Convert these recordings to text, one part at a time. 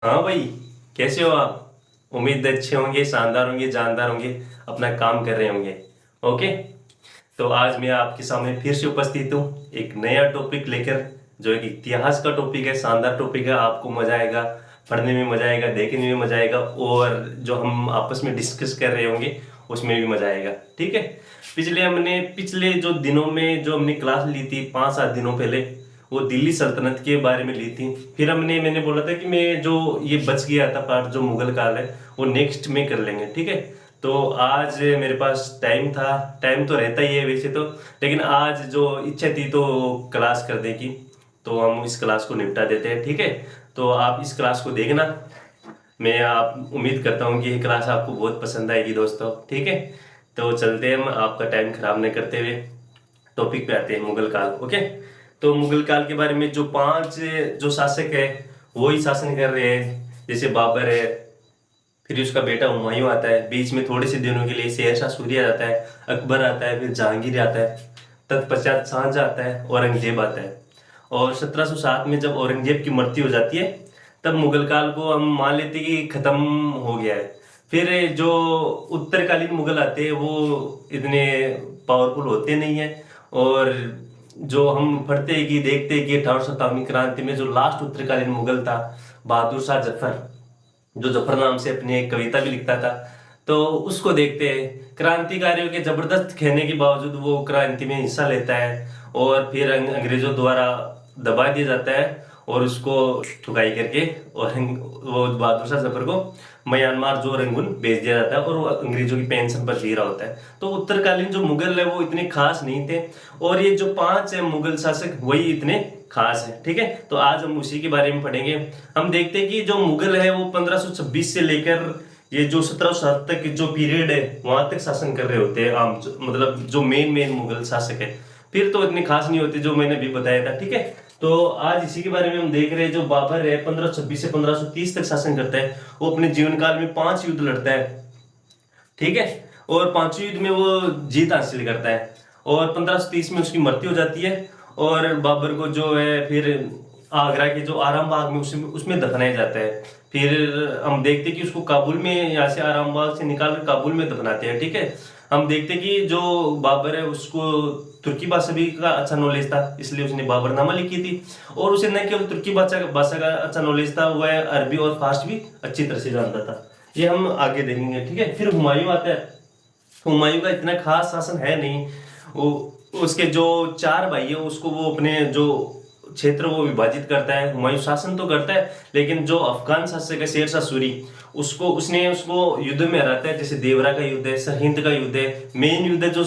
हाँ भाई, कैसे हो आप? उम्मीद है अच्छे होंगे, शानदार होंगे, जानदार होंगे, अपना काम कर रहे होंगे। ओके। तो आज मैं आपके सामने फिर से उपस्थित हूँ एक नया टॉपिक लेकर, जो एक इतिहास का टॉपिक है, शानदार टॉपिक है। आपको मजा आएगा, पढ़ने में मजा आएगा, देखने में मजा आएगा, और जो हम आपस में डिस्कस कर रहे होंगे उसमें भी मजा आएगा। ठीक है। पिछले जो दिनों में जो हमने क्लास ली थी 5-7 दिनों पहले, वो दिल्ली सल्तनत के बारे में ली थी। फिर मैंने बोला था कि मैं जो ये बच गया था पार्ट, जो मुगल काल है, वो नेक्स्ट में कर लेंगे। ठीक है। तो आज मेरे पास टाइम था, टाइम तो रहता ही है वैसे तो, लेकिन आज जो इच्छा थी तो क्लास करने की, तो हम इस क्लास को निपटा देते हैं। ठीक है। तो आप इस क्लास को देखना। आप उम्मीद करता हूँ कि ये क्लास आपको बहुत पसंद आएगी दोस्तों। ठीक है। तो चलते हैं, हम आपका टाइम खराब नहीं करते हुए टॉपिक पे आते हैं, मुगल काल। ओके। तो मुगल काल के बारे में जो 5 जो शासक है वो ही शासन कर रहे हैं। जैसे बाबर है, फिर उसका बेटा हुमायूं आता है, बीच में थोड़े से दिनों के लिए शेरशाह सूरी आ जाता है, अकबर आता है, फिर जहांगीर आता है, तत्पश्चात शाहजहां आता है, औरंगजेब आता है। और 1707 में जब औरंगजेब की मृत्यु हो जाती है, तब मुगल काल को हम मान लेते हैं कि खत्म हो गया है। फिर जो उत्तरकालीन मुगल आते हैं वो इतने पावरफुल होते नहीं है। और जो हम पढ़ते हैं कि देखते हैं कि 1857 क्रांति में जो लास्ट उत्तरकालीन मुगल था, बहादुर शाह जफर, जो जफर नाम से अपनी एक कविता भी लिखता था, तो उसको देखते हैं। क्रांतिकारियों के जबरदस्त कहने के बावजूद वो क्रांति में हिस्सा लेता है, और फिर अंग्रेजों द्वारा दबा दिया जाता है, और उसको ठुकाई करके और वो बहादुर शाह जफर को म्यांमार जो रंगून भेज दिया जाता है, और वो अंग्रेजों की पेंशन पर जी रहा होता है। तो उत्तरकालीन जो मुगल है वो इतने खास नहीं थे, और ये जो 5 है मुगल शासक वही इतने खास है। ठीक है। तो आज हम उसी के बारे में पढ़ेंगे। हम देखते हैं कि जो मुगल है वो 1526 से लेकर ये जो 1707 तक जो पीरियड है वहां तक शासन कर रहे होते हैं। आम मतलब जो मेन मेन मुगल शासक है, फिर तो इतने खास नहीं होते जो मैंने अभी बताया था। ठीक है। तो आज इसी के बारे में हम देख रहे हैं। जो बाबर है 1526 से 1530 तक शासन करता है। वो अपने जीवन काल में 5 युद्ध लड़ता है। ठीक है। और 5वें युद्ध में वो जीत हासिल करता है, और 1530 में उसकी मृत्यु हो जाती है। और बाबर को जो है फिर आगरा के जो आराम बाग में उसमें दफनाया जाता है। फिर हम देखते हैं कि उसको काबुल में, यहाँ से आराम बाग से निकाल कर काबुल में दफनाते हैं। ठीक है। हम देखते हैं कि जो बाबर है उसको तुर्की भाषा भी का अच्छा नॉलेज था, इसलिए उसने बाबरनामा लिखी थी। और उसे न केवल तुर्की भाषा का अच्छा नॉलेज था, वह अरबी और फारसी भी अच्छी तरह से जानता था। ये हम आगे देखेंगे। ठीक है। फिर हुमायूं आता है। हुमायूं का इतना खास शासन है नहीं। वो उसके जो 4 भाई है उसको वो अपने जो क्षेत्र वो विभाजित करता है। हुमायूं शासन तो करता है, लेकिन जो अफगान शासक है शेरशाह सूरी, उसको युद्ध में हराता है। जैसे देवरा का युद्ध है, सरहिंद का युद्ध है, मेन युद्ध है जो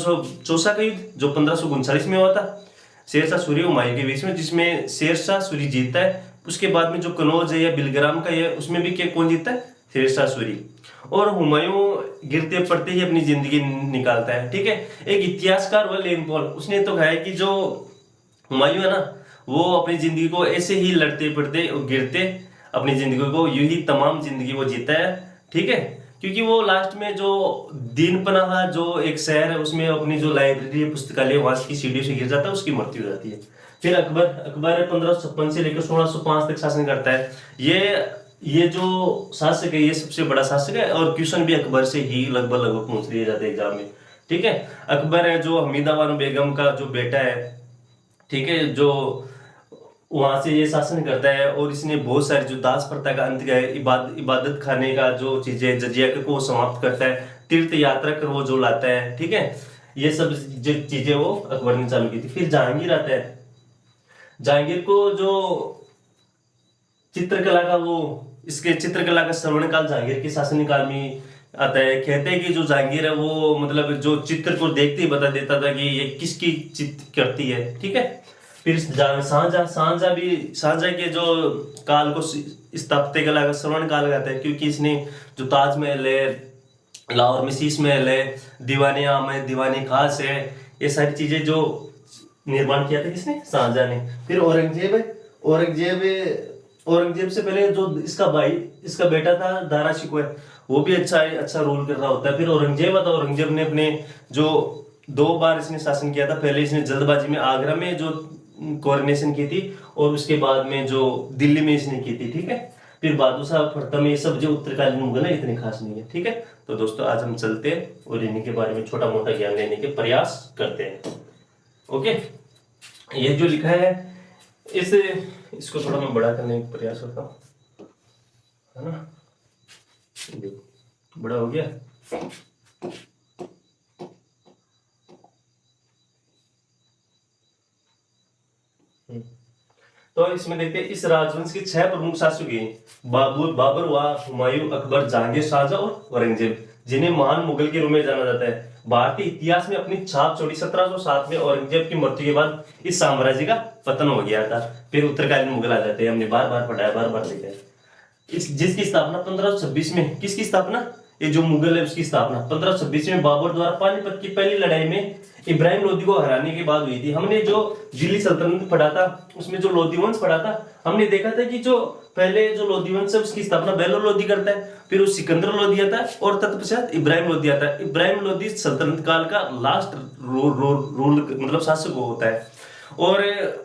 चौसा का युद्ध जो 1539 में हुआ था शेरशाह सूरी हुमायूं के बीच में, जिसमें शेरशाह सूरी जीतता है। उसके बाद में जो कनौज है या बिलग्राम का है, उसमें भी क्या कौन जीतता है? शेरशाह सूरी। और हुमायूं गिरते पड़ते ही अपनी जिंदगी निकालता है। ठीक है। एक इतिहासकार हुआ लेन पॉल, उसने तो कहा है कि जो हुमायूं है ना, वो अपनी जिंदगी को ऐसे ही लड़ते पड़ते और गिरते अपनी जिंदगी को यूं ही तमाम जिंदगी वो जीता है। ठीक है। क्योंकि वो लास्ट में जो दीन पनाह जो एक शहर है उसमें अपनी जो लाइब्रेरी पुस्तकालय वहां की सीढ़ियों से गिर जाता है, उसकी मृत्यु हो जाती है। फिर अकबर 1556 से लेकर 1605 तक शासन करता है। ये जो शासक है ये सबसे बड़ा शासक है, और क्वेश्चन भी अकबर से ही लगभग पूछ लिए जाते हैं एग्जाम में। ठीक है। अकबर है जो हमीदा बानो बेगम का जो बेटा है, ठीक है, जो वहां से ये शासन करता है। और इसने बहुत सारी जो दास प्रथा का अंत किया है, इबादत खाने का जो चीजें जजिया को समाप्त करता है, तीर्थ यात्रा कर वो जो लाता है। ठीक है। ये सब जो चीजें वो अकबर ने चालू की थी। फिर जहांगीर आता है। जहांगीर को जो चित्रकला का वो इसके चित्रकला का श्रवण काल जहांगीर के शासन काल में आता है। कहते हैं कि जो जहांगीर है वो मतलब जो चित्र को देखते ही बता देता था कि ये किसकी चित्र करती है। ठीक है। फिर शाहजहां के जो काल को स्थापत्य कला का श्रवण काल कहते हैं, क्योंकि इसने जो ताजमहल है, लाहौर में शीश महल है, दीवाने आम है, दीवाने खास है, ये सारी चीजें जो निर्माण किया था किसने? शाहजहां ने। फिर औरंगजेब है। औरंगजेब से पहले जो इसका बेटा था दारा शिकोह, वो भी अच्छा रोल कर रहा होता है। फिर औरंगजेब आता। औरंगजेब ने अपने जो 2 बार इसने शासन किया था। पहले इसने जल्दबाजी में आगरा में जो कोरोनेशन की थी, और उसके बाद में जो दिल्ली में इसने की थी। ठीक है। फिर बहादुर शाह प्रथम, ये सब जो उत्तरकालीन मुगल है इतने खास नहीं है। ठीक है, तो दोस्तों आज हम चलते हैं और इन्हीं के बारे में छोटा मोटा ज्ञान लेने के प्रयास करते हैं। ओके, ये जो लिखा है इसको थोड़ा मैं बड़ा करने का प्रयास करता हूँ, है ना। बड़ा हो गया। तो इसमें देखते हैं इस राजवंश के 6 प्रमुख शासक हैं, बाबर व हुमायूं, अकबर, जहांगीर, शाहजहां और औरंगजेब, जिन्हें महान मुगल के रूप में जाना जाता है। भारतीय इतिहास में अपनी छाप छोड़ी 1707 में औरंगजेब की मृत्यु के बाद इस साम्राज्य का पतन हो गया था। फिर उत्तरकालीन मुगल आ जाते हैं, हमने बार बार पढ़ाया, बार बार देखा है। जिसकी स्थापना 1526 में, किसकी स्थापना, ये जो मुगल है उसकी स्थापना 1526 में बाबर द्वारा पानीपत की पहली लड़ाई में इब्राहिम लोदी को हराने के बाद हुई थी। हमने जो दिल्ली सल्तनत पढ़ा था उसमें जो लोदी वंश पढ़ा था, हमने देखा था कि जो पहले जो लोदी वंश है उसकी स्थापना बेलोर लोदी करता है, फिर वो सिकंदर लोदी आता है और तत्पश्चात इब्राहिम लोदी आता है। इब्राहिम लोदी सल्तनत काल का लास्ट रूल मतलब शासक होता है। और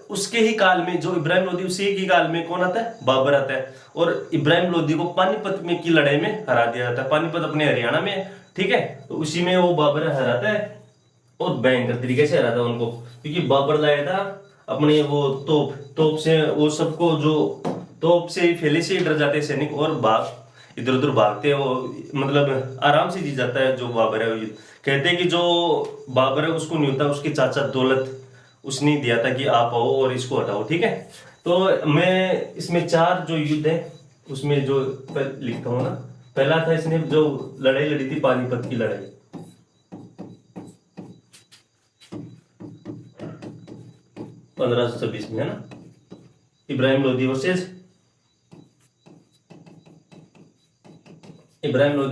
उसके ही काल में जो इब्राहिम लोदी, उसी के काल में कौन आता है, बाबर आता है। और इब्राहिम लोदी को पानीपत में की लड़ाई में हरा दिया जाता है। पानीपत अपने हरियाणा में है, ठीक है, तो उसी में वो बाबर हराता है और भयंकर तरीके से हराता है उनको, क्योंकि बाबर लाया था अपने वो तोप से, वो सबको जो तोप से फैले से डर जाते सैनिक और भाग इधर उधर भागते हैं, वो मतलब आराम से जीत जाता है जो बाबर है। कहते हैं कि जो बाबर है उसको नहीं होता, उसके चाचा दौलत उसने दिया था कि आप आओ और इसको हटाओ। ठीक है, तो मैं इसमें 4 जो युद्ध है उसमें जो लिखता हूँ ना, पहला था इसने जो लड़ाई लड़ी थी पानीपत की लड़ाई, 1526 में, है ना, इब्राहिम लोदी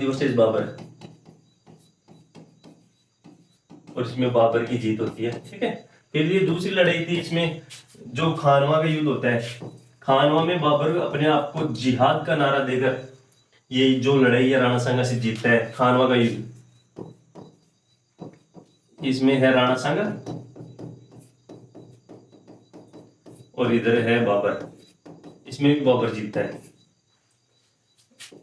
वर्सेस बाबर, और इसमें बाबर की जीत होती है। ठीक है, फिर ये दूसरी लड़ाई थी, इसमें जो खानवा का युद्ध होता है, खानवा में बाबर अपने आप को जिहाद का नारा देकर ये जो लड़ाई है राणा सांगा से जीतता है। खानवा का युद्ध, इसमें है राणा सांगा और इधर है बाबर, इसमें भी बाबर जीतता है।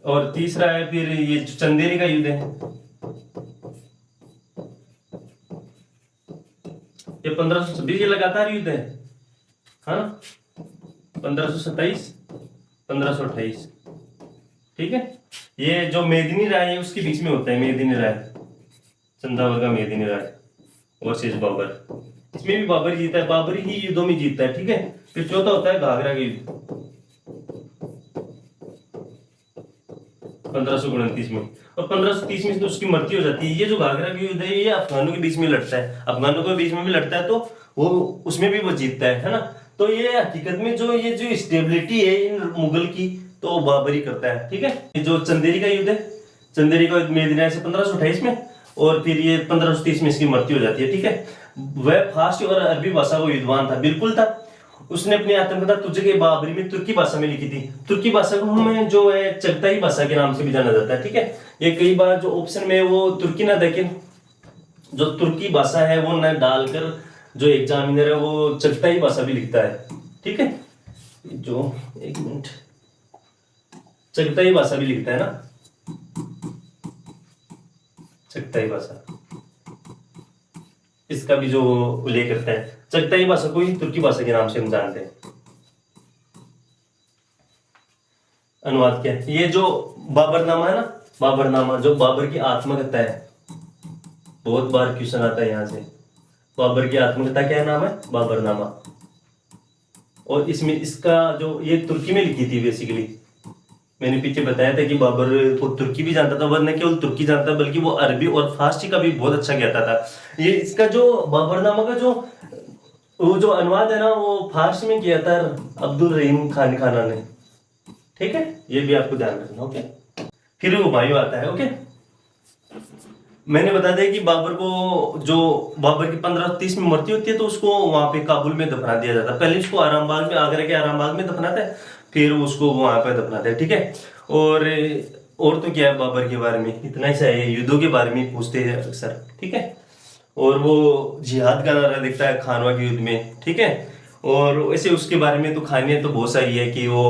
और तीसरा है फिर ये चंदेरी का युद्ध है, ये 1526 ये लगातार युद्ध है, हाँ, 1527 1528। ठीक है, ये जो मेदिनी राय है उसके बीच में होता है, मेदिनी राय, चंदावल का मेदिनी राय वर्सेस बाबर, इसमें भी बाबर जीता है, बाबर ही युद्धों में जीतता है। ठीक है, फिर चौथा होता है घाघरा का युद्ध 1529 में, और 1530 में तो उसकी मृत्यु हो जाती है। ये जो घाघरा का युद्ध है ये अफगानों के बीच में लड़ता है, अफगानों के बीच में भी लड़ता है, तो वो उसमें भी वो जीतता है ना। तो ये हकीकत में जो ये जो स्टेबिलिटी है इन मुगल की, तो बाबर ही करता है। ठीक है, ये जो चंदेरी का युद्ध है, चंदेरी का युद्ध मेदिनी से 1528 में, और फिर ये 1530 में इसकी मृत्यु हो जाती है। ठीक है, वह फारसी और अरबी भाषा का विद्वान था, बिल्कुल था। उसने अपनी आत्मकथा तुझे के बाबरी में तुर्की भाषा में लिखी थी। तुर्की भाषा को हमें जो है चगताई भाषा के नाम से भी जाना जाता है। ठीक है, ये कई बार जो ऑप्शन में वो तुर्की ना देखें, जो तुर्की भाषा है वो न डालकर जो एग्जामिनर है वो चगताई भाषा भी लिखता है। ठीक है, जो एक मिनट, चगताई भाषा भी लिखता है ना, चगताई भाषा, इसका भी जो उल्लेख करता है। चगताई भाषा को ही तुर्की भाषा के नाम से हम जानते हैं। अनुवाद क्या है, ये जो बाबरनामा है ना, बाबरनामा जो बाबर की आत्मकथा है, बहुत बार क्वेश्चन आता है यहाँ से, बाबर की आत्मकथा क्या नाम है, बाबरनामा। और इसमें इसका जो ये तुर्की में लिखी थी बेसिकली, मैंने पीछे बताया था कि बाबर को तुर्की भी जानता था, वरना केवल तुर्की जानता बल्कि वो अरबी और फारसी का भी बहुत अच्छा ज्ञाता था। ये इसका जो बाबरनामा का जो वो जो अनुवाद है ना वो फारसी में किया था अब्दुल रहीम खान खाना ने। ठीक है, ये भी आपको ध्यान रखना। ओके, फिर हुमायूं आता है। ओके, मैंने बता दिया कि बाबर को जो बाबर की 1530 में मृत्यु होती है तो उसको वहां पे काबुल में दफना दिया जाता है। पहले उसको आरामबाग में, आगरा के आरामबाग में दफनाता है, फिर उसको वहां पे दफनाते हैं। ठीक है, और तो क्या है बाबर के बारे में इतना ही है, युद्धों के बारे में पूछते हैं अक्सर। ठीक है, और वो जिहाद का नारा दिखता है खानवा के युद्ध में। ठीक है, और वैसे उसके बारे में तो कहानियां तो बहुत सारी है कि वो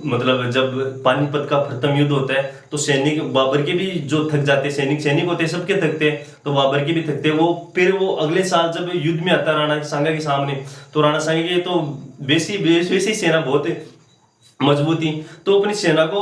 मतलब जब पानीपत का प्रथम युद्ध होता है तो सैनिक बाबर के भी जो थक जाते हैं, सैनिक होते हैं, सबके थकते हैं, तो बाबर के भी थकते हैं। वो फिर वो अगले साल जब युद्ध में आता राणा सांगा के सामने, तो राणा सांगा की तो वैसी सेना बहुत मजबूत थी, तो अपनी सेना को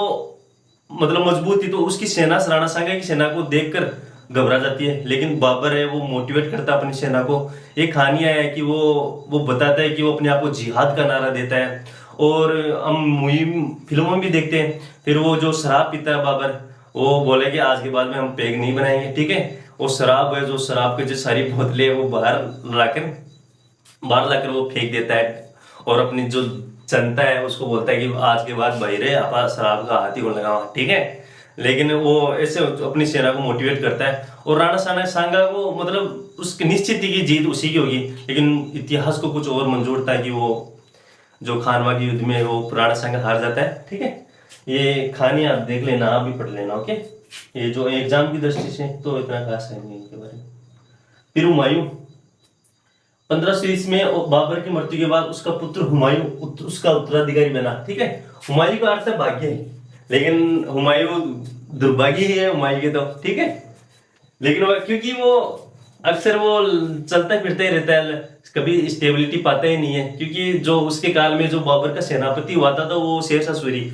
मतलब मजबूत थी, तो उसकी सेना राणा सांगा की सेना को देखकर घबरा जाती है। लेकिन बाबर है वो मोटिवेट करता है अपनी सेना को। एक कहानी है कि वो बताता है कि वो अपने आप को जिहाद का नारा देता है। और हम मुहिम फिल्मों में भी देखते हैं। फिर वो जो शराब पीता है बाबर, वो बोले कि आज के बाद में हम पेग नहीं बनाएंगे, ठीक है। वो शराब है, जो शराब की जो सारी बोतलें वो बाहर लाकर वो फेंक देता है। और अपनी जो जनता है उसको बोलता है कि आज के बाद भाई रे आप शराब का हाथ ही को लगाओ, ठीक है। लेकिन वो ऐसे अपनी सेना को मोटिवेट करता है। और राणा सांगा को मतलब उसकी निश्चित थी कि जीत उसी की होगी, लेकिन इतिहास को कुछ और मंजूर था कि वो जो खानवा के युद्ध में वो राणा सांगा हार जाता है, ठीक है। ये कहानी आप देख लेना, आप भी पढ़ लेना, ओके। ये जो एग्जाम की दृष्टि से तो इतना खास है नहीं इनके बारे में। फिर हुमायूं 1520 में बाबर की मृत्यु के बाद उसका पुत्र हुमायूं उसका उत्तराधिकारी बना, ठीक है। हुमायूं का अर्थ है भाग्य, लेकिन हुमायूं दुर्भाग्य ही है हुमायूं के तो, ठीक है। लेकिन क्योंकि वो अक्सर वो चलता फिरता ही रहता है, कभी स्टेबिलिटी पाता ही नहीं है। क्योंकि जो उसके काल में जो बाबर का सेनापति हुआ था, तो वो शेरशाह सूरी,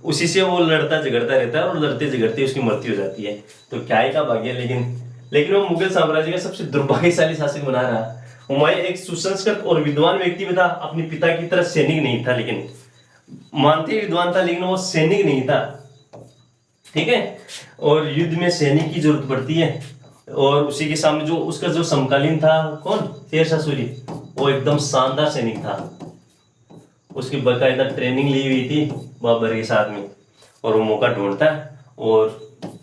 उसी से वो लड़ता झगड़ता रहता है और लड़ते झगड़ते उसकी मृत्यु हो जाती है। तो क्या ही का भाग्य, लेकिन वो मुगल साम्राज्य का सबसे दुर्भाग्यशाली शासक बना रहा। हुमायूं एक सुसंस्कृत और विद्वान व्यक्ति भी था, अपने पिता की तरह सैनिक नहीं था, लेकिन मानते विद्वान था, लेकिन वो सैनिक नहीं था, ठीक है। और युद्ध में सैनिक की जरूरत पड़ती है। और उसी के सामने जो उसका जो समकालीन था, कौन, शेरशाह सूरी, वो एकदम शानदार सैनिक था। उसकी बकायदा ट्रेनिंग ली हुई थी बाबर के साथ में, और वो मौका ढूंढता है। और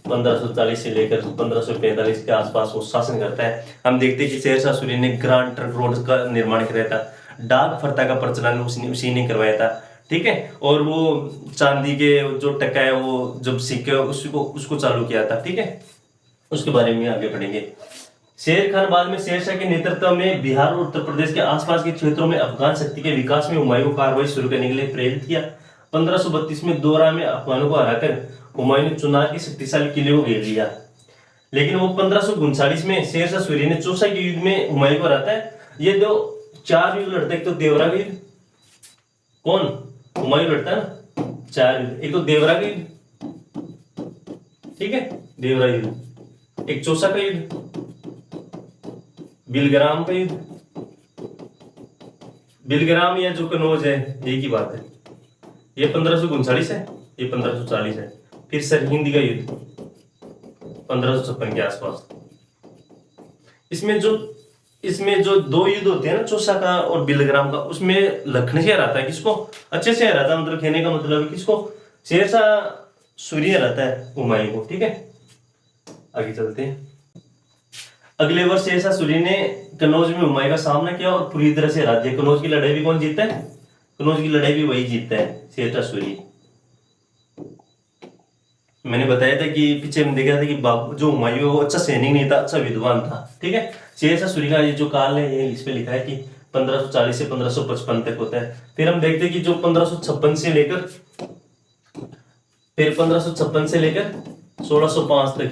1540 से लेकर 1545 के आसपास वो शासन करता है। हम देखते हैं कि शेरशाह सूरी ने ग्रांड ट्रंक रोड का निर्माण कराया था, डाक फरता का प्रचलन उसी ने करवाया था, ठीक है। और वो चांदी के जो टका है, वो जब सिक्के उसको चालू किया था, ठीक है। उसके बारे में आगे पढ़ेंगे। शेर खान बाद में शेरशाह के नेतृत्व में बिहार और उत्तर प्रदेश के आसपास के क्षेत्रों में अफगान शक्ति के विकास में हुमायूं को कार्रवाई शुरू करने के लिए प्रेरित किया। 1532 में दोरा में अफगानों को हराकर हुमायूं ने चुनार के शक्तिशाली किले को घेर लिया। लेकिन वो 1539 में शेरशाह सूरी ने चौसा के युद्ध में हुमायूं को हराता है। ये दो 4 युद्ध लड़ते, एक तो देवरा का युद्ध, कौन, हुमायूं लड़ता है ना 4 युद्ध, एक तो देवरा का युद्ध, ठीक है, देवरा युद्ध, एक चौसा का युद्ध, बिलग्राम का युद्ध, बिलग्राम या जो कनौज है एक ही बात है। ये 1539 है, ये 1540 है। फिर सरहिंद का युद्ध 1556 के आसपास। इसमें जो 2 युद्ध होते हैं ना, चौसा का और बिलग्राम का, उसमें लखनऊ से हराता है किसको, अच्छे से हराता है, मतलब कहने का मतलब है किसको, शेरशाह सूरी हराता है हुमायूं को, ठीक है। आगे चलते हैं। अगले वर्ष शेरशाह सूरी ने कनौज में हुमायूं का सामना किया और पूरी तरह से हरा दिया। कनौज की लड़ाई भी कौन जीतता है, कनौज की लड़ाई भी वही जीतता है, शेरशाह सूरी। मैंने बताया था कि पीछे में देखा था कि जो हुमायूं है वो अच्छा सैनिक नहीं था, अच्छा विद्वान था, ठीक है। शेरशाह सूरी का ये जो काल है, ये इस पे लिखा है कि 1540 से 1555 तक होता है। फिर हम देखते हैं कि जो 1556 से लेकर 1605 तक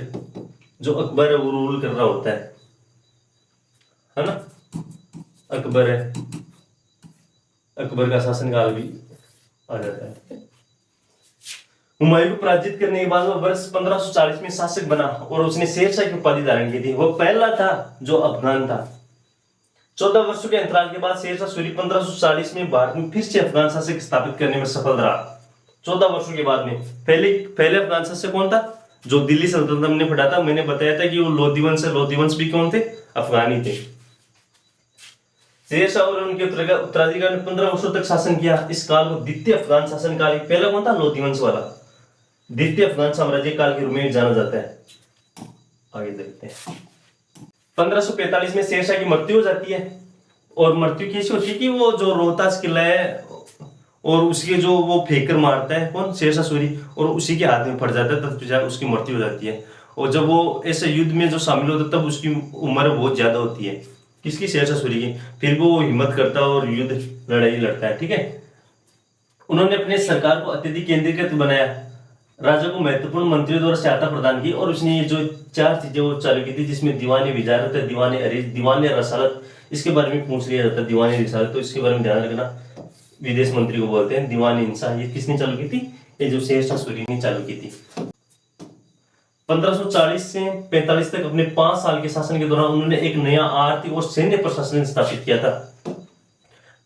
जो अकबर है वो रूल कर रहा होता है ना। अकबर है, अकबर का शासनकाल भी आ जाता है। हुमायूं को पराजित करने के बाद वो वर्ष 1540 में शासक बना और उसने शेरशाह की उपाधि धारण की थी। वो पहला था जो अफगान था। 14 वर्षों के अंतराल के बाद शेरशाह सूरी 1540 में भारत में फिर से अफगान शासक स्थापित करने में सफल रहा। 14 वर्षों के बाद में पहले अफगान शासक कौन था, जो दिल्ली सल्तनत हमने पढ़ा था, मैंने बताया था कि वो लोधी वंश भी कौन थे, अफगानी थे। शेरशाह और उनके उत्तराधिकारी ने 15 वर्षों तक शासन किया। इस काल को द्वितीय अफगान शासन काल, पहला कौन था, लोधी वंश वाला, द्वितीय अफगान साम्राज्य काल के रूप में जाना जाता है। आगे देखते हैं। 1545 में शेरशाह की मृत्यु हो जाती है। और मृत्यु कैसे होती है कि वो जो रोहतास किला है और उसके जो वो फेंकर मारता है कौन, शेरशाह सूरी, और उसी के हाथ में पड़ जाता है, तब उसकी मृत्यु हो जाती है। और जब वो ऐसे युद्ध में जो शामिल होता है तब उसकी उम्र बहुत ज्यादा होती है, किसकी, शेरशाह सूरी की। फिर वो हिम्मत करता है और युद्ध लड़ाई लड़ता है, ठीक है। उन्होंने अपने सरकार को अत्यधिक केंद्रीकृत बनाया, राजा को महत्वपूर्ण मंत्रियों द्वारा सहायता प्रदान की, और उसने ये जो 4 चीजें वो चालू की थी, जिसमें दीवानी विजारत है, दीवानी अरीज, दीवानी रसालत, इसके बारे में पूछ लिया जाता है। दीवानी रिसालत, तो इसके बारे में ध्यान रखना, विदेश मंत्री को बोलते हैं। दीवानी इंसा, ये किसने चालू की थी? ये जो शेरशाह सूरी ने चालू की थी। 1540 से 45 तक अपने 5 साल के शासन के दौरान उन्होंने एक नया आर्थिक और सैन्य प्रशासन स्थापित किया था।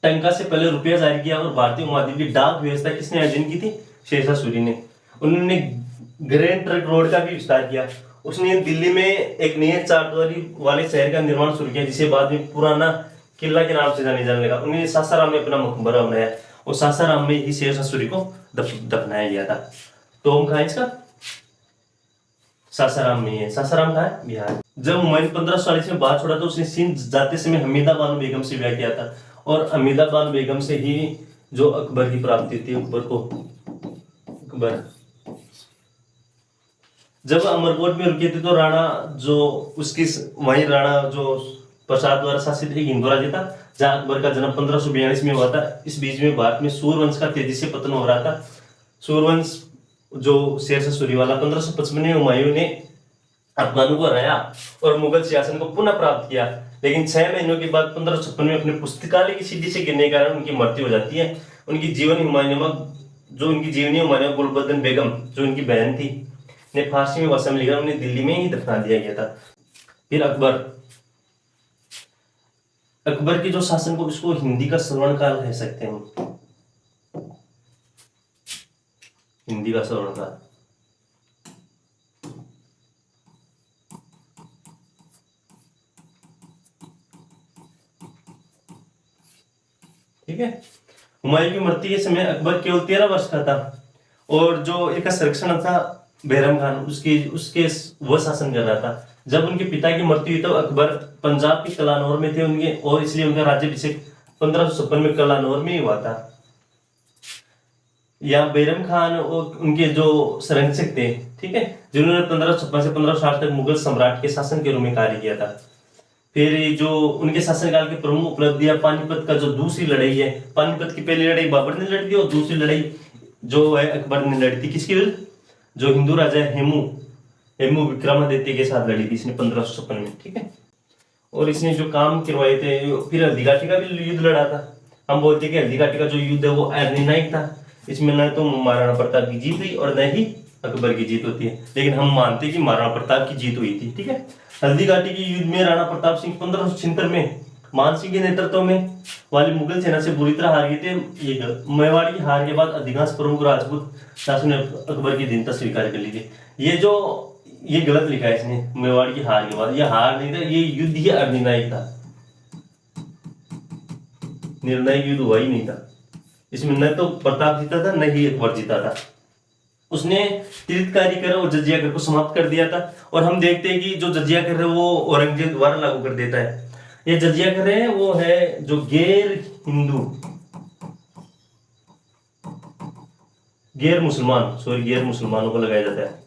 टंका से पहले रुपया जारी किया, और भारतीय उपमहाद्वीप की डाक व्यवस्था किसने आयोजन की थी? शेरशाह सूरी ने। उन्होंने ग्रैंड ट्रंक रोड का भी विस्तार किया। उसने दिल्ली में एक नए 4 द्वारी वाले शहर का निर्माण शुरू किया, जिसे बाद में पुराना किला के नाम से जाने लगा। उन्होंने सासाराम में अपना मकबरा बनाया, और सासाराम में ही शेरशाह सूरी को दफनाया गया था। तो हम कहा इसका सासाराम में है। सासाराम कहा है? बिहार। जब हुमायूं 1540 में बात छोड़ा तो उसने सिंध जाते समय हमीदा बानो बेगम से विवाह किया था, और हमीदा बानो बेगम से ही जो अकबर की प्राप्ति थी। अकबर जब अमरकोट में रुके थे तो राणा जो उसकी वही राणा जो प्रसाद द्वारा शासित एक हिंदू राज्य था, जहां अकबर का जन्म 1542 में हुआ था। इस बीच में भारत में सूर्यवंश का तेजी से पतन हो रहा था। सूर्यवंश जो शेरशाह सूरी वाला, 1555 में हुमायूं ने अफगानों को हराया और मुगल शासन को पुनः प्राप्त किया, लेकिन 6 महीनों के बाद 1556 में अपने पुस्तकालय की सीढ़ी से गिरने के कारण उनकी मृत्यु हो जाती है। उनकी जीवनी हुमायूं गुलबदन बेगम, जो उनकी बहन थी, ने फारसी में वसम लिखा, उन्हें दिल्ली में ही दफना दिया गया था। फिर अकबर के जो शासन को, इसको हिंदी का श्रवण काल कह सकते हैं हम, हिंदी का श्रवण काल। ठीक है। हुमायूं की मृत्यु के समय अकबर केवल 13 वर्ष का था, और जो एक संरक्षण था बैरम खान, उसके वो शासन कर रहा था। जब उनके पिता की मृत्यु हुई तो अकबर पंजाब के कलानौर में थे उनके, और इसलिए उनका राज्याभिषेक 1556 में कलानौर में ही हुआ था। यहाँ बैरम खान और उनके जो संरक्षक थे, ठीक है, जिन्होंने 1556 से 1560 तक मुगल सम्राट के शासन के रूप में कार्य किया था। फिर जो उनके शासनकाल की प्रमुख उपलब्धियां, पानीपत का जो दूसरी लड़ाई है, पानीपत की पहली लड़ाई बाबर ने लड़ी थी, और दूसरी लड़ाई जो है अकबर ने लड़ी थी। किसकी विरुद्ध? जो हिंदू राजा हेमू विक्रमादित्य के साथ लड़ी थी इसने 1556 में। ठीक है। और इसने जो काम करवाए थे, फिर हल्दीघाटी का भी युद्ध लड़ा था। हम बोलते हैं कि हल्दीघाटी का जो युद्ध है वो अनिर्णायक था, इसमें न तो महाराणा प्रताप की जीत हुई और न ही अकबर की जीत होती है, लेकिन हम मानते हैं कि महाराणा प्रताप की जीत हुई थी। ठीक है। हल्दीघाटी के युद्ध में राणा प्रताप सिंह 1576 में मान सिंह के नेतृत्व में वाली मुगल सेना से बुरी तरह हार गए थे। मेवाड़ की हार के बाद अधिकांश प्रमुख राजपूत शासक ने अकबर की दीनता स्वीकार कर ली थी। ये गलत लिखा है इसने, मेवाड़ की हार के बाद। ये हार नहीं था, ये युद्ध ही अनिर्णायक था, निर्णायक युद्ध हुआ ही नहीं था। इसमें न तो प्रताप जीता था, न ही अकबर जीता था। उसने तीर्थकारी कर और जजिया कर को समाप्त कर दिया था। और हम देखते हैं कि जो जजिया कर है वो औरंगजेब द्वारा लागू कर देता है। ये जजिया कर है वो है जो गैर मुसलमानों को लगाया जाता है,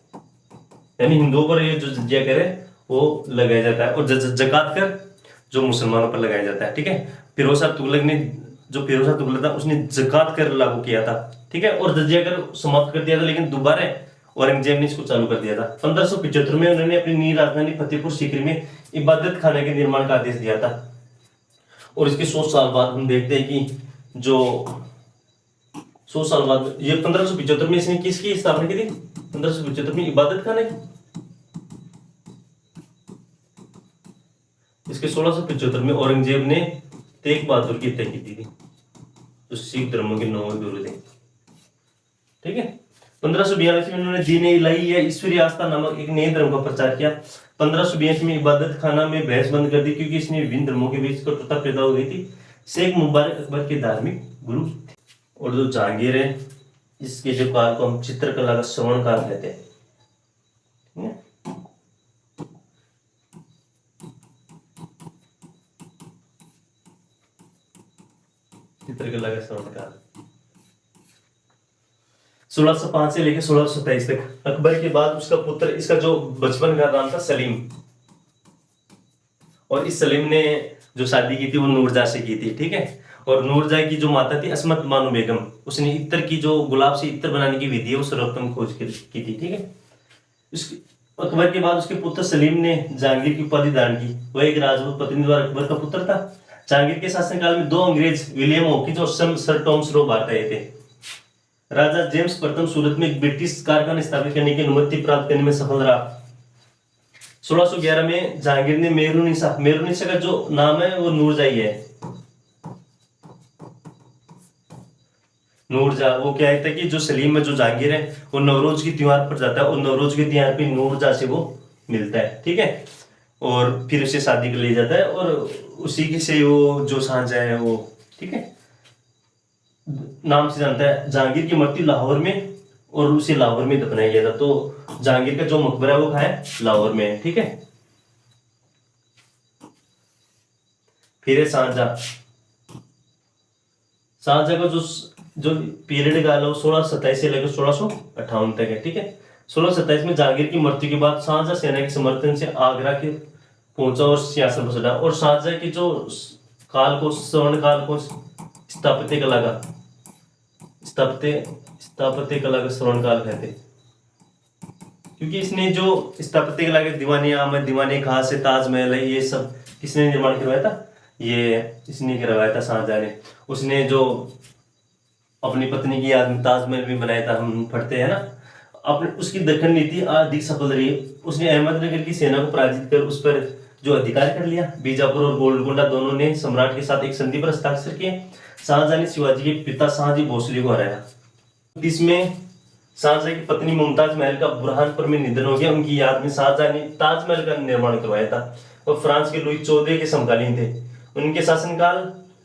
यानी हिंदुओं पर ये जो जजिया कर है वो लगाया जाता है, और जकात कर जो मुसलमानों पर लगाया जाता है। ठीक है। फिरोज शाह तुगलक था, उसने जकात कर लागू किया था। ठीक है। और जजिया कर समाप्त कर दिया था, लेकिन दोबारा औरंगजेब ने इसको चालू कर दिया था। 1575 में उन्होंने अपनी नई राजधानी फतेहपुर सीकरी में इबादत खाने के निर्माण का आदेश दिया था। और इसके 100 साल बाद हम देखते हैं कि जो 100 साल बाद ये 1575 में इसने किसकी स्थापना की थी? 1575 में इबादत खाने की। इसके 1675 में औरंगजेब ने तेग बहादुर की हत्या की थी, जो सिख धर्म के 9वें गुरु थे। ठीक है। 1582 में उन्होंने दीन इलाही या ईश्वरीय आस्था नामक एक नए धर्म का प्रचार किया। 1582 में इबादत खाना में बहस बंद कर दी, क्योंकि इसमें विभिन्न धर्मों के बीच कटुता पैदा हो गई थी। शेख मुबारक अकबर के धार्मिक गुरु थे। और जो जहांगीर है, इसके जो काल को हम चित्रकला का श्रवण काल कहते हैं। चित्रकला का श्रवण काल 1605 से लेकर 1627 तक। अकबर के बाद उसका पुत्र, इसका जो बचपन का नाम था सलीम, और इस सलीम ने जो शादी की थी वो नूरजहां से की थी। ठीक है। और नूरजहाँ की जो माता थी असमत बानो बेगम, उसने इत्र की जो गुलाब से इत्र बनाने की विधि है वो सर्वोत्तम खोज की थी। ठीक है। उसके अकबर के बाद उसके पुत्र सलीम ने जहांगीर की उपाधि धारण की। वह एक राजपूत प्रतिनिधि अकबर का पुत्र था। जहांगीर के शासनकाल में 2 अंग्रेज विलियम हॉकिंस और सर टॉमस रो भारत आए थे। राजा जेम्स प्रथम सूरत में एक ब्रिटिश कारखाना स्थापित करने की अनुमति प्राप्त करने में सफल रहा। 1611 में जहांगीर ने मेहरुनिसा का जो नाम है वो नूरजहाँ है। नूरजहाँ वो क्या है था कि जो सलीम में जो जहांगीर है वो नवरोज की त्योहार पर जाता है और नवरोज के त्योहार पे नूरजहाँ से वो मिलता है। ठीक है। और फिर उसे शादी कर ले जाता है और उसी के से वो जो शाहजहाँ है वो, ठीक है, नाम से जानता है। जहांगीर की मृत्यु लाहौर में और उसे लाहौर में दफनाया गया था। तो जहांगीर का जो मकबरा है वो कहाँ है? लाहौर में है। ठीक है। फिर है शाहजहाँ। शाहजहाँ का जो पीरियड का है वो 1627 से लेकर 1658 तक है। ठीक है। 1627 में जहांगीर की मृत्यु के बाद शाहजहाँ सेना के समर्थन से आगरा के पहुंचा और सिंहासन पर चढ़ा। और शाहजहाँ की जो काल को, स्वर्ण काल को स्थापत्य कला का स्वर्ण काल कहते हैं, क्योंकि इसने जो स्थापत्य कला के दीवानी आमद, दीवानी खास है, ताजमहल है, ये सब किसने निर्माण करवाया था? ये इसने करवाया था शाहजहाँ ने। उसने जो अपनी पत्नी की याद में ताजमहल भी बनाया था, हम पढ़ते हैं ना। अपने उसकी दखन नीति अधिक सफल रही। उसने अहमदनगर की सेना को पराजित कर उस पर जो अधिकार कर लिया। बीजापुर और गोलकुंडा दोनों ने सम्राट के साथ एक संधि पर हस्ताक्षर किए। शाहजहाँ ने शिवाजी के पिता शाहजी भोसले को हराया। इसमें शाहजहाँ की पत्नी मुमताज महल का बुरहानपुर में निधन हो गया। उनकी याद में शाहजहाँ ने ताजमहल का निर्माण करवाया था। और फ्रांस के लुई 14 के समकालीन थे। उनके शासनकाल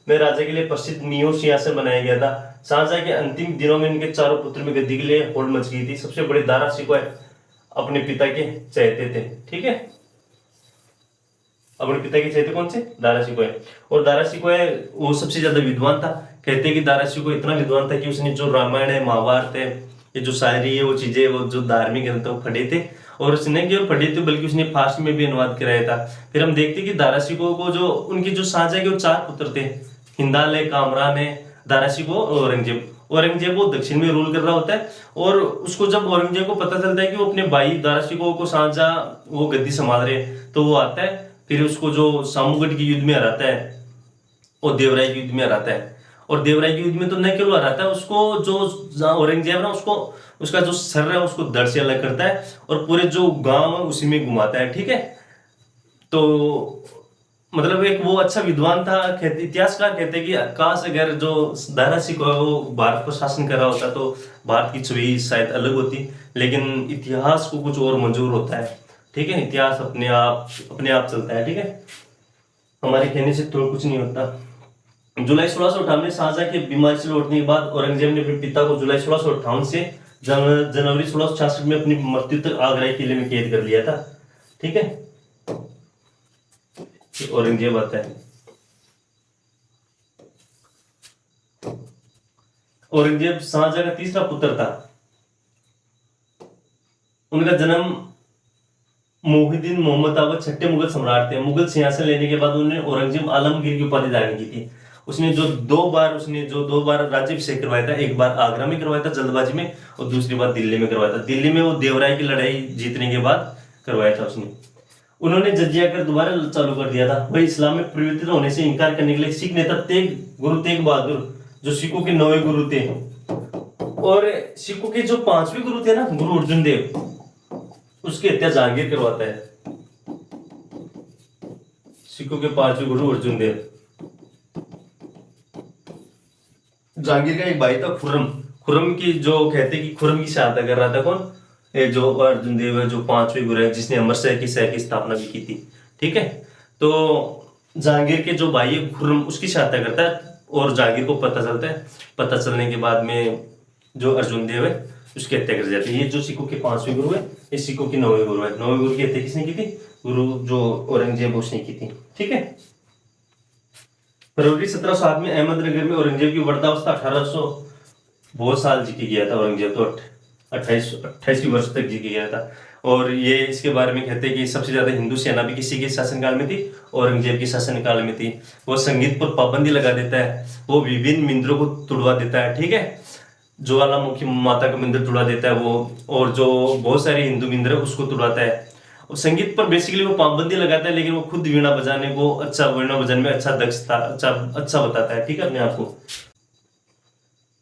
में राजा के लिए प्रसिद्ध नियो सिंहासन बनाया गया था। शाहजहाँ के अंतिम दिनों में इनके चारों पुत्र में गद्दी के लिए होड़ मच गई थी। सबसे बड़े दारा शिकोह अपने पिता के चहेते थे। ठीक है। अपने पिता के चहेते कौन से? दारा शिकोह। और दारा शिकोह वो सबसे ज्यादा विद्वान था। कहते हैं कि दारा शिकोह इतना विद्वान था कि उसने जो रामायण है, महाभारत है, ये जो शायरी है, वो चीजें, वो जो धार्मिक ग्रंथ है वो पढ़े थे। और उसने केवल पढ़े थे बल्कि उसने फारसी में भी अनुवाद कराया था। फिर हम देखते कि दारा शिकोह को जो उनके जो शाहजहाँ के वो 4 पुत्र थे, हिंदाल है, कामरान है, दारा शिकोह और औरंगजेब। औरंगजेब वो दक्षिण में रूल कर रहा होता है और उसको जब औरंगजेब को पता चलता है कि वो अपने भाई दारा शिकोह को शाहजहाँ वो गद्दी संभाल रहे, तो वो आता है। फिर उसको जो सामूगढ़ के युद्ध में हराता है और देवराय के युद्ध में हराता है। और देवराय के युद्ध में तो न केवल हराता है, उसको जो औरंगजेब ना उसको उसका जो सर है उसको धड़ से अलग करता है और पूरे जो गांव है उसी में घुमाता है। ठीक है। तो मतलब एक वो अच्छा विद्वान था। इतिहासकार कहते हैं कि काश अगर जो दारा शिकोह वो भारत को शासन कर रहा होता तो भारत की छवि शायद अलग होती, लेकिन इतिहास को कुछ और मंजूर होता है। ठीक है। इतिहास अपने आप चलता है। ठीक है। हमारे कहने से तो कुछ नहीं होता। जुलाई 1658 में शाहजहाँ के बीमारी से लौटने के बाद औरंगजेब ने अपने पिता को जुलाई 1658 से जनवरी 1666 में अपनी मृत्यु तक आगरा किले में कैद कर लिया था। ठीक है। औरंगजेब आता है। औरंगजेब शाहजहाँ का तीसरा पुत्र था। उनका जन्म मोहिउद्दीन मोहम्मद अवध छठे मुगल सम्राट थे। मुगल सिंहासन लेने के बाद उन्होंने औरंगजेब आलमगीर की उपाधि धारण की थी। उसने जो दो बार राज्याभिषेक करवाया था, एक बार आगरा में करवाया था जल्दबाजी में और दूसरी बार दिल्ली में करवाया था। दिल्ली में वो देवराय की लड़ाई जीतने के बाद करवाया था उसने। उन्होंने जजिया कर दोबारा चालू कर दिया था। वह इस्लाम में परिवर्तित होने से इनकार करने के लिए सिख नेता गुरु तेग बहादुर, जो सिखों के 9वें गुरु थे, और सिखों के जो 5वें गुरु थे ना, गुरु अर्जुन देव, उसकी हत्या जहांगीर करवाता है। सिखों के 5वें गुरु अर्जुन देव। जहांगीर का एक भाई था खुर्रम की जो कहते कि खुर्रम की सहायता कर रहा था कौन? जो अर्जुन देव है, जो 5वें गुरु है, जिसने अमृतसर की शहर की स्थापना भी की थी। ठीक है। तो जहांगीर के जो भाई है खुर्रम, उसकी सहायता करता है और जहांगीर को पता चलता है। पता चलने के बाद में जो अर्जुन देव है उसकी हत्या कर जाती है। ये जो सिखों के 5वें गुरु है, ये सिखों के 9वें गुरु है। 9वें गुरु की हत्या किसने की थी? गुरु जो औरंगजेब उसने की थी। ठीक है। फरवरी 1707 में अहमदनगर में औरंगजेब की वृद्धावस्था 1800 बहुत साल जी के गया था औरंगजेब तो। 28वीं वर्ष तक जी के गया था। और ये इसके बारे में कहते हैं कि सबसे ज्यादा हिंदू सेना भी किसी के शासनकाल में थी, औरंगजेब के शासनकाल में थी। वो संगीत पर पाबंदी लगा देता है, वो विभिन्न मंदिरों को तुड़वा देता है, ठीक है, ज्वालामुखी माता का मंदिर तुड़वा देता है वो, और जो बहुत सारे हिंदू मंदिर है उसको तुड़वाता है। और संगीत पर बेसिकली वो पाबंदी लगाता है, लेकिन वो खुद वीणा बजाने को अच्छा, वीणा बजाने में अच्छा दक्षता, अच्छा बताता है, ठीक है, अपने आप को।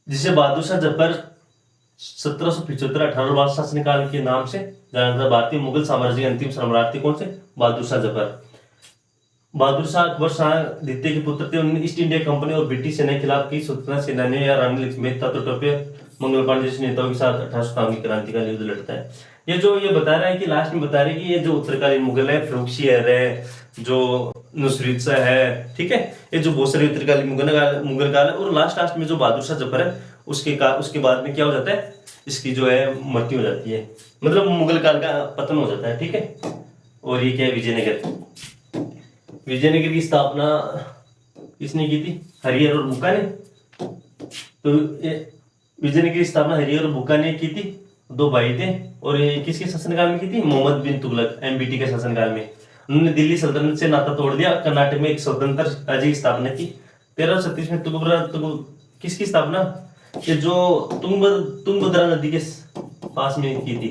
जिसे बहादुर शाह जफर 1775-18 शासनकाल के नाम से जाना जाता। भारतीय मुगल साम्राज्य के अंतिम सम्राट थे, कौन से? बहादुर शाह जफर। बहादुर शाह अकबर शाह द्वितीय के पुत्र थे। उन्होंने ईस्ट इंडिया कंपनी और ब्रिटिश सेना के खिलाफ कई स्वतंत्रता सेनानियों या रानी लक्ष्मी टोपे, मंगल पांडे जैसे नेताओं के साथ 1857 की क्रांतिकाली युद्ध लड़ता है। ये बता रहा है कि लास्ट में बता रहे हैं कि ये जो उत्तरकालीन मुगल है, फर्रुखसियर है, जो नुसरत शाह है, ठीक है, ये जो बहुत सारे उत्तरकालीन मुगल काल है, और लास्ट में जो बहादुर शाह जफर है उसके बाद में क्या हो जाता है, इसकी जो है मृत्यु हो जाती है, मतलब मुगल काल का पतन हो जाता है, ठीक है। और ये क्या है, विजयनगर की स्थापना किसने की थी? हरिहर और बुक्का ने। तो विजयनगर की स्थापना हरिहर और बुक्का ने की थी, दो भाई थे। और ये किसके शासनकाल में की थी? मोहम्मद बिन तुगलक, एमबीटी के शासनकाल में। उन्होंने दिल्ली सल्तनत से नाता तोड़ दिया, कर्नाटक में एक स्वतंत्र राज्य की स्थापना की। 1336 में किसकी स्थापना? ये जो तुंगभद्रा नदी के पास में की थी।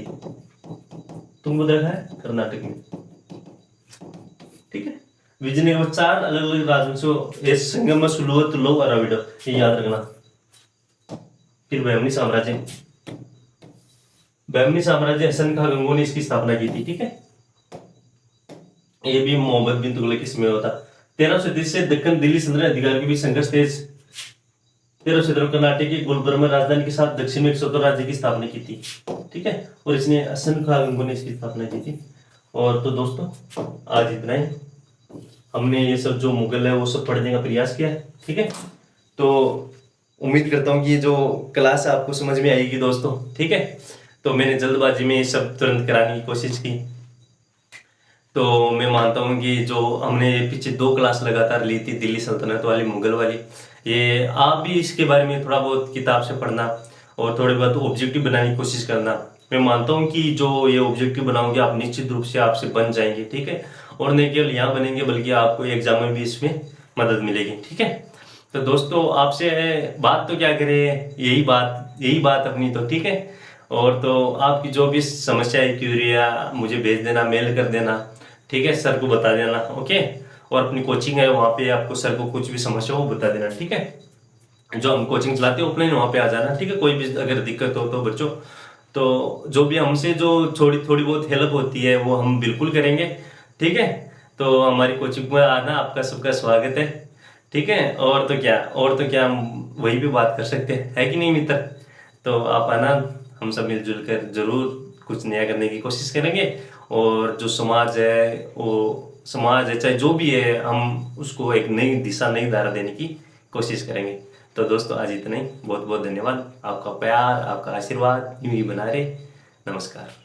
तुंगभद्रा है कर्नाटक में, ठीक है। विजयनगर में 4 अलग अलग राजवंशों, संगम, सुलुव, तुलु और अविड, ये याद रखना। फिर बहमनी साम्राज्य हसन खां गंगो ने इसकी स्थापना की थी, ठीक है। ये भी मोहम्मद बिन तुगलक के समय होता। 1330 से दक्कन दिल्ली सल्तनत अधिकार के बीच संघर्ष तेज। 1317 कर्नाटक की गुलबर्मा राजधानी के साथ दक्षिण में एक स्वतंत्र राज्य की स्थापना की थी, ठीक है। और इसने हसन खां गंगो ने इसकी स्थापना की थी। और तो दोस्तों आज इतना ही, हमने ये सब जो मुगल है वो सब पढ़ने का प्रयास किया है, ठीक है। तो उम्मीद करता हूँ कि ये जो क्लास है आपको समझ में आएगी दोस्तों, ठीक है। तो मैंने जल्दबाजी में ये सब तुरंत कराने की कोशिश की। तो मैं मानता हूँ कि जो हमने पीछे 2 क्लास लगातार ली थी, दिल्ली सल्तनत वाली, मुगल वाली, ये आप भी इसके बारे में थोड़ा बहुत किताब से पढ़ना और थोड़े बहुत ऑब्जेक्टिव बनाने की कोशिश करना। मैं मानता हूँ कि जो ये ऑब्जेक्टिव बनाओगे आप निश्चित रूप से आपसे बन जाएंगे, ठीक है। और नहीं केवल यहाँ बनेंगे बल्कि आपको एग्जाम में भी इसमें मदद मिलेगी, ठीक है। तो दोस्तों आपसे बात तो क्या करें, यही बात अपनी, तो ठीक है। और तो आपकी जो भी समस्या है, क्यूरिया, मुझे भेज देना, मेल कर देना, ठीक है, सर को बता देना, ओके। और अपनी कोचिंग है वहाँ पे आपको सर को कुछ भी समस्या हो बता देना, ठीक है। जो हम कोचिंग चलाते हैं ऑफलाइन, वहाँ पे आ जाना, ठीक है। कोई भी अगर दिक्कत हो तो बच्चों, तो जो भी हमसे जो थोड़ी बहुत हेल्प होती है वो हम बिल्कुल करेंगे, ठीक है। तो हमारी कोचिंग में आना, आपका सबका स्वागत है, ठीक है। और तो क्या हम वही भी बात कर सकते हैं, है कि नहीं मित्र? तो आप आना, हम सब मिलजुल कर जरूर कुछ नया करने की कोशिश करेंगे। और जो समाज है चाहे जो भी है, हम उसको एक नई दिशा, नई धारा देने की कोशिश करेंगे। तो दोस्तों आज इतना ही, बहुत बहुत धन्यवाद। आपका प्यार, आपका आशीर्वाद यूं ही बना रहे। नमस्कार।